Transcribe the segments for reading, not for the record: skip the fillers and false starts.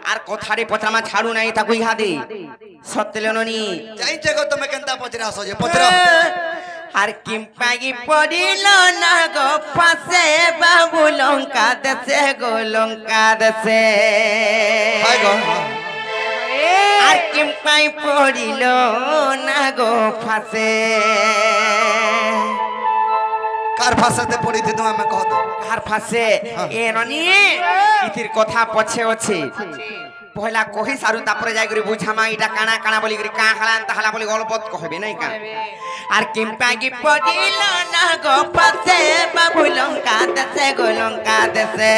আর কথারে পচরামা ছাড়ু নাই তাকু ইহাদে সত্যলে ননি জাইছে গো তুমি কেনতা পচরা আসো যে পচরা আর কিম্পাগি পড়িল না গো পাশে বাবু লঙ্কা দেশে গো লঙ্কা দেশে হাই গো আর কিম্পাই পড়িল না গো ফাঁসে কার ভাষাতে পড়িতে তুমি আমি কহ দো কার ফাঁসে এ ননি ইতির কথা পছে আছে পহলা কহি সারু তারপরে যাই করে বুঝামা এটা কানা কানা বলি করে কা হালান তাহলা বলি গল্পত কহবে নাই কা আর কিম্পাগি পড়িল না গো পাশে বাবু লঙ্কা দেশে গো লঙ্কা দেশে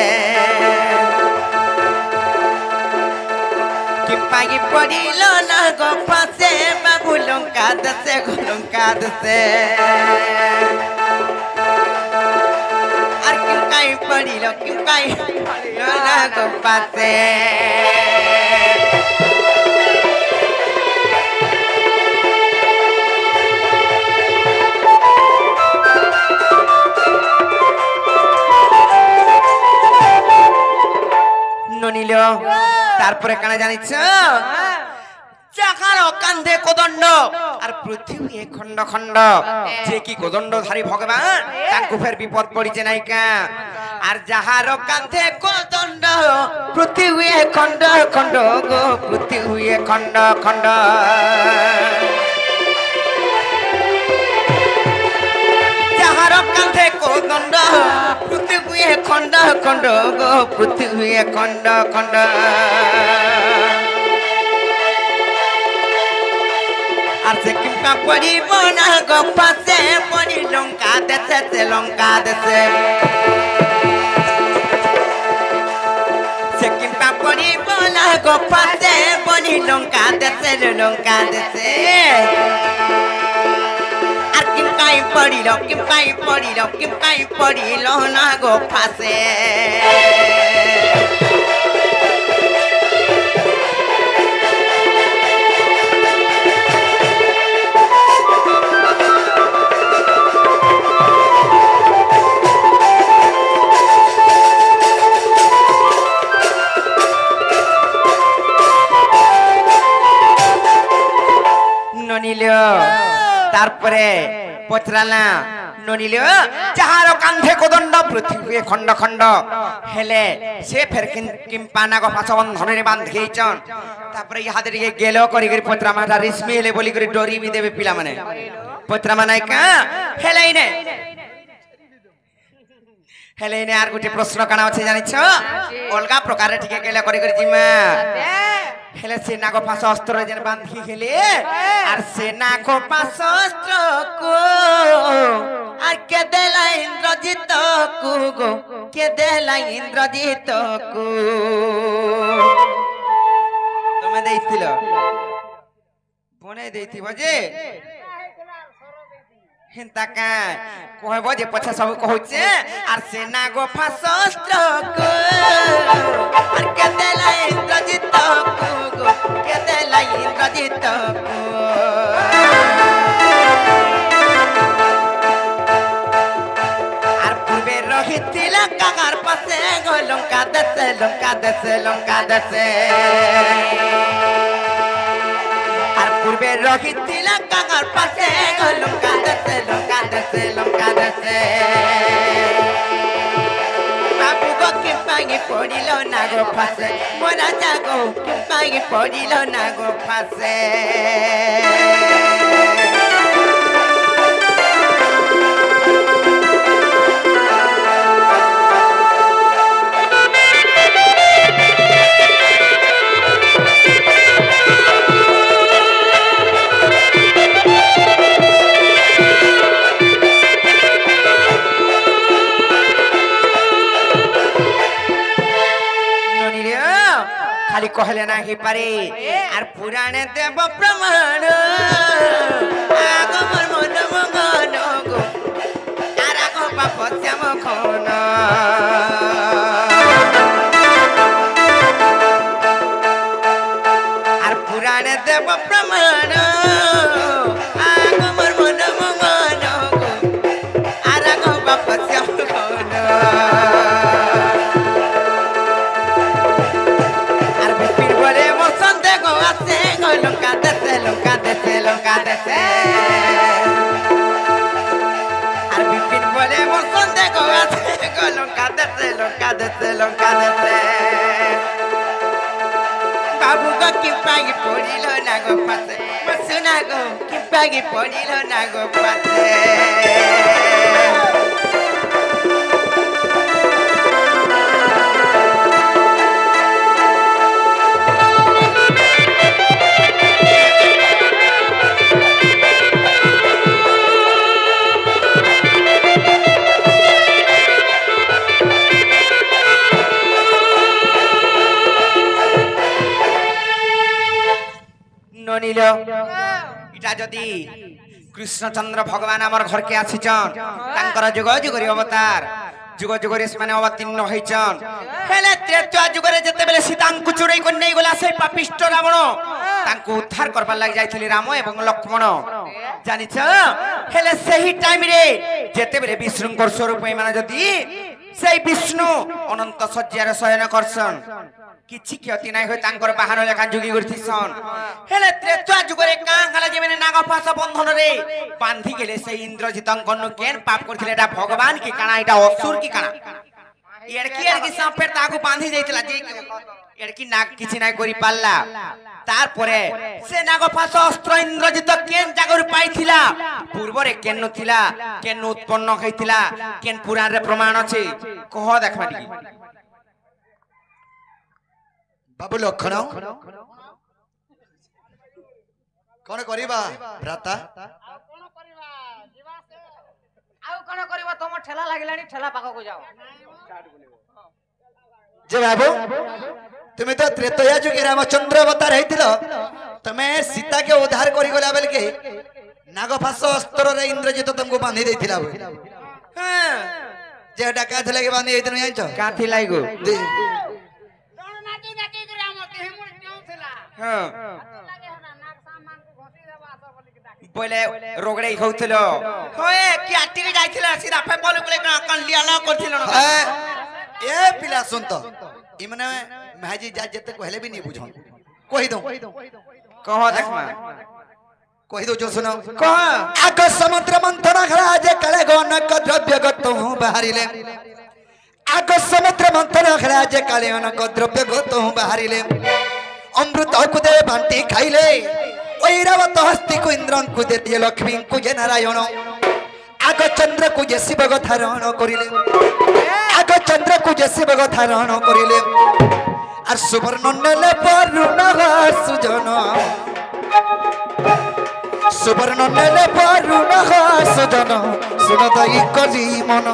কিম্পাগি পড়িল না গো পাশে বাবু লঙ্কা দেশে গো লঙ্কা দেশে আর কিম্পাই পড়িল না গো পাশে ননিল তারপরে কানা জানিছ যাহার কান্ধে কোদণ্ড আর পৃথিবী খণ্ড খণ্ড যে কি কোদণ্ডধারী ভগবান তাকে ফের বিপদ পড়িছে নাইকা আর যাহার কান্ধে কোদণ্ড পৃথিবী খণ্ড খণ্ড গো পৃথিবী খণ্ড খণ্ড যাহার কান্ধে কোদণ্ড পৃথিবী খণ্ড খণ্ড গো পৃথিবী খণ্ড খণ্ড আর সে কিম্পা পড়িব না গো পাশে পড়ি লঙ্কা দেশে লঙ্কা দেশে সে কিম্পা পড়িব না গো পাশে পড়ি লঙ্কা দেশে লঙ্কা দেশে আর কিম্পাই পড়িল না গো পাশে ননিল তারপরে পচরালা ননিল যাহার কান্ধে কোদণ্ড পৃথিবী খণ্ড খণ্ড হেলে সে ফের কিম্পা না গো পাছ বন্ধনে বাঁধিয়েছন তারপরে ইহাদের গেল করি করে পচরামাটা রেশমি হেলে বলি করে ডরি বি দেবে পিলা মানে পচরামা নাইকা হেলাই নে হেলে নে আর গোটে প্রশ্ন কানা আছে জানিছ অলগা প্রকারে ঠিকে গেলে করি করে জিমা হেলে সে নাগো পাশ অস্ত্র যেন বাঁধি খেলে আর সে নাগো পাশ অস্ত্র কো আর কে দেলা ইন্দ্রজিত কু গো কে দেলা ইন্দ্রজিত কু তুমি দেইছিল বনে দেইথিব যে হিন্তা কা কহব যে পছা সব কହୁছে আর সে নাগো পাশ অস্ত্র কো আর কে দেলা ইন্দ্রজিত কু গো কে দেলা ইন্দ্রজিত কু আর পূর্বে রহিছিল কাকার পাশে গো লঙ্কা দেশে লঙ্কা দেশে লঙ্কা দেশে আর পূর্বে রহিছিল কাকার পাশে গো লঙ্কা দেশে লঙ্কা দেশে লঙ্কা দেশে বাবু গো কিম্পাগি পড়িল না গো ফাঁসে মোরা যাগো কিম্পাগি পড়িল না গো ফাঁসে খালি কহলে না হি পারে আর পুরাণে দেব প্রমাণ আগমর মন মগন গো আর আগো বাপ শ্যাম খন আর পুরাণে দেব প্রমাণ আগমর মন মগন গো আর আগো বাপ শ্যাম খন লঙ্কা দেশে আর বিপিন বলে মোর সন্দেহ আছে গো লঙ্কা দেশে বাবু গো কি পাগি পড়িল না গো পাশে শোনা গো কি পাগি পড়িল না গো পাশে ননিল এটা যদি কৃষ্ণচন্দ্র ভগবান আমার ঘরকে আসিছন তাঙ্কর যুগ যুগরি অবতার যুগ যুগরে মানে অবতীর্ণ হইছন হেলে ত্রেতা যুগরে যেতেবেলে সীতাঙ্কু চুরাই করে নেই গলা সেই পাপিষ্ট রাবণ তাঙ্কু উদ্ধার করবার লাগি যাইছিলি রাম এবং লক্ষ্মণ জানিছ হেলে সেই টাইম রে যেতেবেলে বিষ্ণুঙ্কর স্বরূপ মানে যদি সেই বিষ্ণু অনন্ত শয্যার শয়ন করছন কিছু ক্ষতি নাই হই তাঙ্কর বাহান লেখা যুগি করছিছন হেলে ত্রেতা যুগরে কাঙ্গালা যেমন নাগপাশ বন্ধন রে বাঁধি গেলে সেই ইন্দ্রজিতঙ্ক কেন পাপ করছিল এটা ভগবান কি কানা এটা অসুর কি কানা এর কি সাপের তাগু বাঁধি যাইতলা যে এর কি নাগ কিছু নাই করি পারলা তারপরে সে নাগপাশ অস্ত্র ইন্দ্রজিত কেন জাগর পাইছিলা পূর্বরে কেন নথিলা কেন উৎপন্ন হইছিলা কেন পুরাণে প্রমাণ আছে কহ দেখবা নি বাবু লক্ষণ কোন করিবা ভ্রাতা ଆଉ କଣ କରିବ ତମ ଠେଲା ଲାଗିଲାଣି ଠେଲା ପାଖକୁ ଯାଅ যে বাবু তুমি তো ত্রেতয়া যুগে রামচন্দ্র অবতার হইছিল তুমি সীতাকে উদ্ধার করি গলা বেলকে নাগফাস অস্ত্ରରେ ইন্দ্রজিত তোমাকে বাঁধি দেইছিলা হ্যাঁ যে ডাকা থলে কি বাঁধি দেইতনো জানছো কাঠি লাইগো ଜଣ ନାଚି ନାଚି କରି ଆମ ଦେହ ମୁଣ୍ଡ ଯାଉଥିଲା হ্যাঁ ଲାଗେ ହେଲା ନାକ ସାମାନ କୁ ଘଷି ଦେବା ଆସ ବୋଲିକି ଡାକି বলে রোগড়ে হউছিল হয়ে কি আটিকে যাইছিল সিধা ফে বলে বলে কান লিয়ালা করছিল না এ পিলা শুন তো ই মানে মাঝি যা যেতে কইলে বি নি বুঝন কই দઉં কহ দেখমা কই দઉં જો শুনো কহ আগ সমুদ্র মন্থন ঘরা যে কালে গনক দ্রব্য গত হু বাহারিলে আগ সমুদ্র মন্থন ঘরা যে কালে গনক দ্রব্য গত হু বাহারিলে অমৃত কুদে বান্টি খাইলে ঐরাবত হস্তি কু ইন্দ্রং কুদে দিয়ে লক্ষ্মী কু যে নারায়ণ আগ চন্দ্র কু যে শিব ধারণ করিলে আগ চন্দ্র কু যে শিব ধারণ করিলে আর সুবর্ণ নেলে বরুণ সুজন সুবর্ণ নেলে বরুণ সুজন শুনতাই করি মন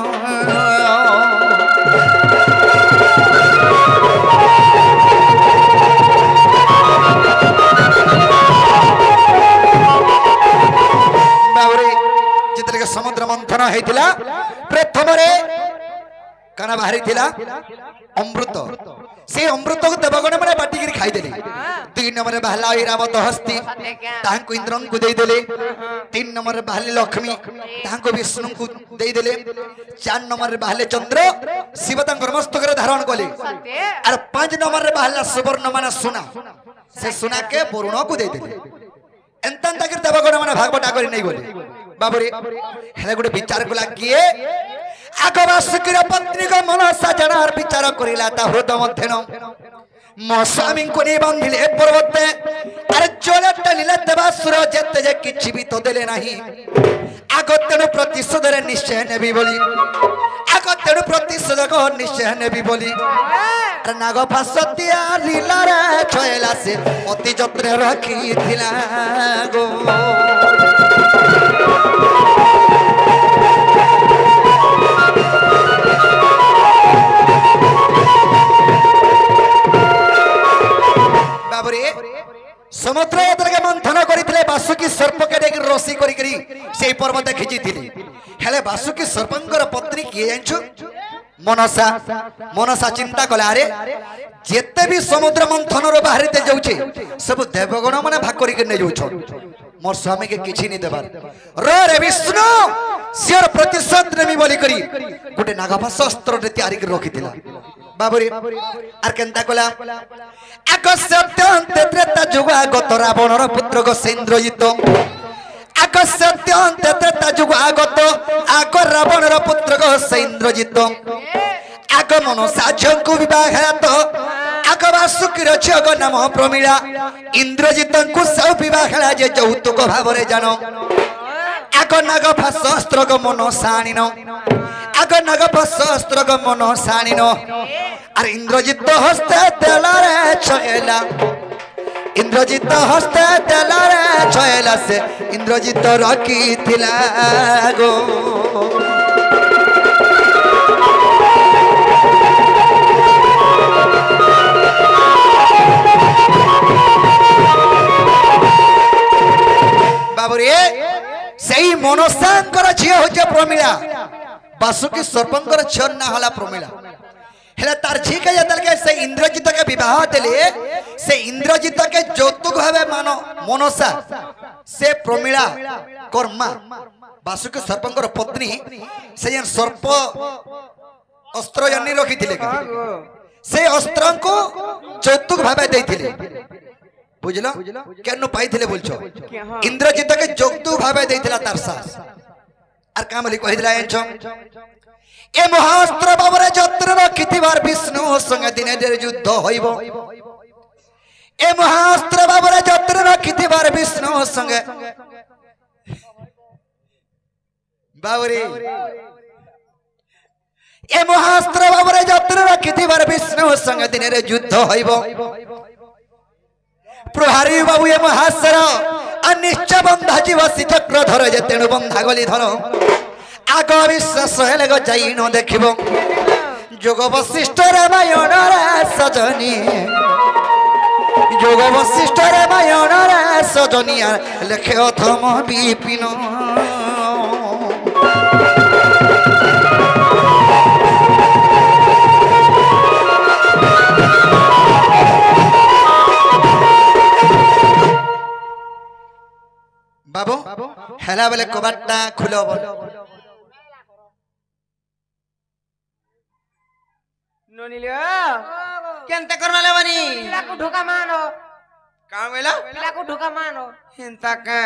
বাবরে যেতলে সমুদ্র মন্থন হইতিলা প্রথমরে কানা বাহারিছিলা অমৃত সেই অমৃত দেবগণ মানে বাটিকি খাইদেলে দুই নম্বরে বাহলা ঐরাবত হস্তি তাহাଙ୍କୁ ইন্দ্রଙ୍କୁ ଦେଇଦେଲେ তিন নম্বরে বাহলে লক্ষ্মী তাহাଙ୍କୁ বিষ্ণুଙ୍କୁ ଦେଇଦେଲେ চার নম্বরে বাহলে চন্দ্র শিব তাঙ্কর মস্তকরে ধারণ কলে আর পাঁচ নম্বরে বাহলা সুবর্ণ মানে সোনা সে সোনাকে বরুণକୁ ଦେଇଦେଲେ এন্তান তাকে দেবগণ মানে ভাগবটা করে নেই বলে বাবরে হেলে গোটে বিচার কলা কিয়ে আগবাসুকির পত্নী মনসা জানার বিচার করিলা তা হৃদ মধ্যে মো স্বামী নি বাঁধিলে পর্বতে আরে জলে টানিলে দেবাসুর যেতে যে কিছু বি তো দেলে নাহি আগ তেণু প্রতিশোধরে নিশ্চয় নেবি বলি আগ তেণু প্রতিশোধ নিশ্চয় নেবি বলি আর নাগ ফাঁসতিয়া লীলারে ছয়লা সে অতি যত্নে রাখিছিলা গো সমুদ্র এতকে মন্থন করিলে বাসুকি সর্পকে ডেকে রসি করি সেই পর্বতে খিচিলে হেলে বাসুকি সর্পঙ্কর পত্নী কিয়ে জানছু মনসা মনসা চিন্তা কলে আরে যেতে বি সমুদ্র মন্থনর বাহারিতে যাচ্ছে সব দেবগণ মানে ভাগ করি নে যাচ্ছ मोर स्वामी के किछि नहीं देबार रो रे विष्णु सिर प्रतिशोध नेमी बोली करी गोटे नागपाश अस्त्र रे तैयारी कर रखिथिला बाबुरे आर केनता कला आक सत्यंत त्रेता जुग आगत रावणर पुत्र गो सेन्द्रजित आक सत्यंत त्रेता जुग आगत आक रावणर पुत्र गो सेन्द्रजित आक मन साझंकु विवाह तो आक वासुकीर छग नाम प्रमीला इंद्रजितंकु सब विवाह जे यौतुक भावरे जानो आग नागपाश अस्त्र गो मन साणिनो आग नागपाश अस्त्र गो मन साणिनो अरे इंद्रजित हस्ते देला रे छयला इंद्रजित हस्ते देला रे छयला से इंद्रजित रखी थिला गो बाबुरे सही मनसांकर झियो होचे प्रमीला वासुकी सर्पंकर झियो ना होला प्रमीला हेला तार झी के जतल के से इंद्रजित के विवाह देले से इंद्रजित के यौतुक भावे मानो मनसा से प्रमीला कर्मा वासुकी सर्पंकर पत्नी से सर्प अस्त्र जन्नी रखिथिले से अस्त्र को यौतुक भावे देथिले बुझलो केनु पाइथिले बोलछो इंद्रजित के यौतुक भावे देथिला तार सास आर काम लिखो हिदला एंचो ए महास्त्र बाबरे जत्र रखिथिबार विष्णु संगे दिने दिने युद्ध होइबो ए महास्त्र बाबरे जत्र रखिथिबार विष्णु संगे बाबरे ए महास्त्र बाबरे जत्र रखिथिबार विष्णु संगे दिने दिने युद्ध होइबो प्रहारी बाबू ये महासर अनिश्चय बंधा जीव चक्र धर जे तेणु बंधा गली धर आग विश्वास हेले ग जाई न देखिबो जोग वशिष्ठ रामायण रे सजनी जोग वशिष्ठ रामायण रे सजनिया लेखे अथम विपिन बाबू हेला बेले कबाटा खुलो नोनिलियो केनता करमाले बनी पिला को ढोका मानो का वेला पिला को ढोका मानो हिंता का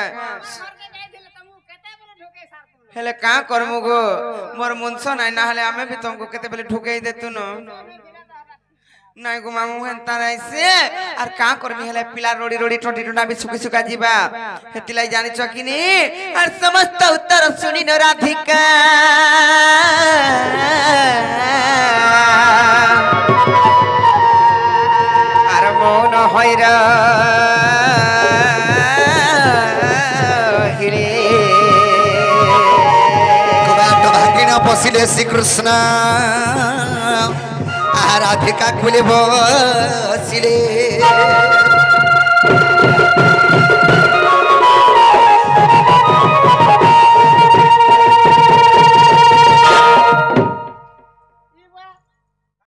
स्वर्ग जाई दिले तमु केते बेले ढोके सार हेले का करमु गो मोर मुनसो नाइ ना हले आमे भी तुमको केते बेले ठुकेई देतु न नाइ गो मामू हेंता रहिसे आर का करमी हेले पिला रोडी रोडी टोटी टोटा भी सुकी सुका जीवा हेतिलाई जानि छ किनी आर समस्त उत्तर सुनि न राधिका आर मौन होइरा हिरे कबाट भागिन पसिले श्री कृष्ण राधिका खुले बसिले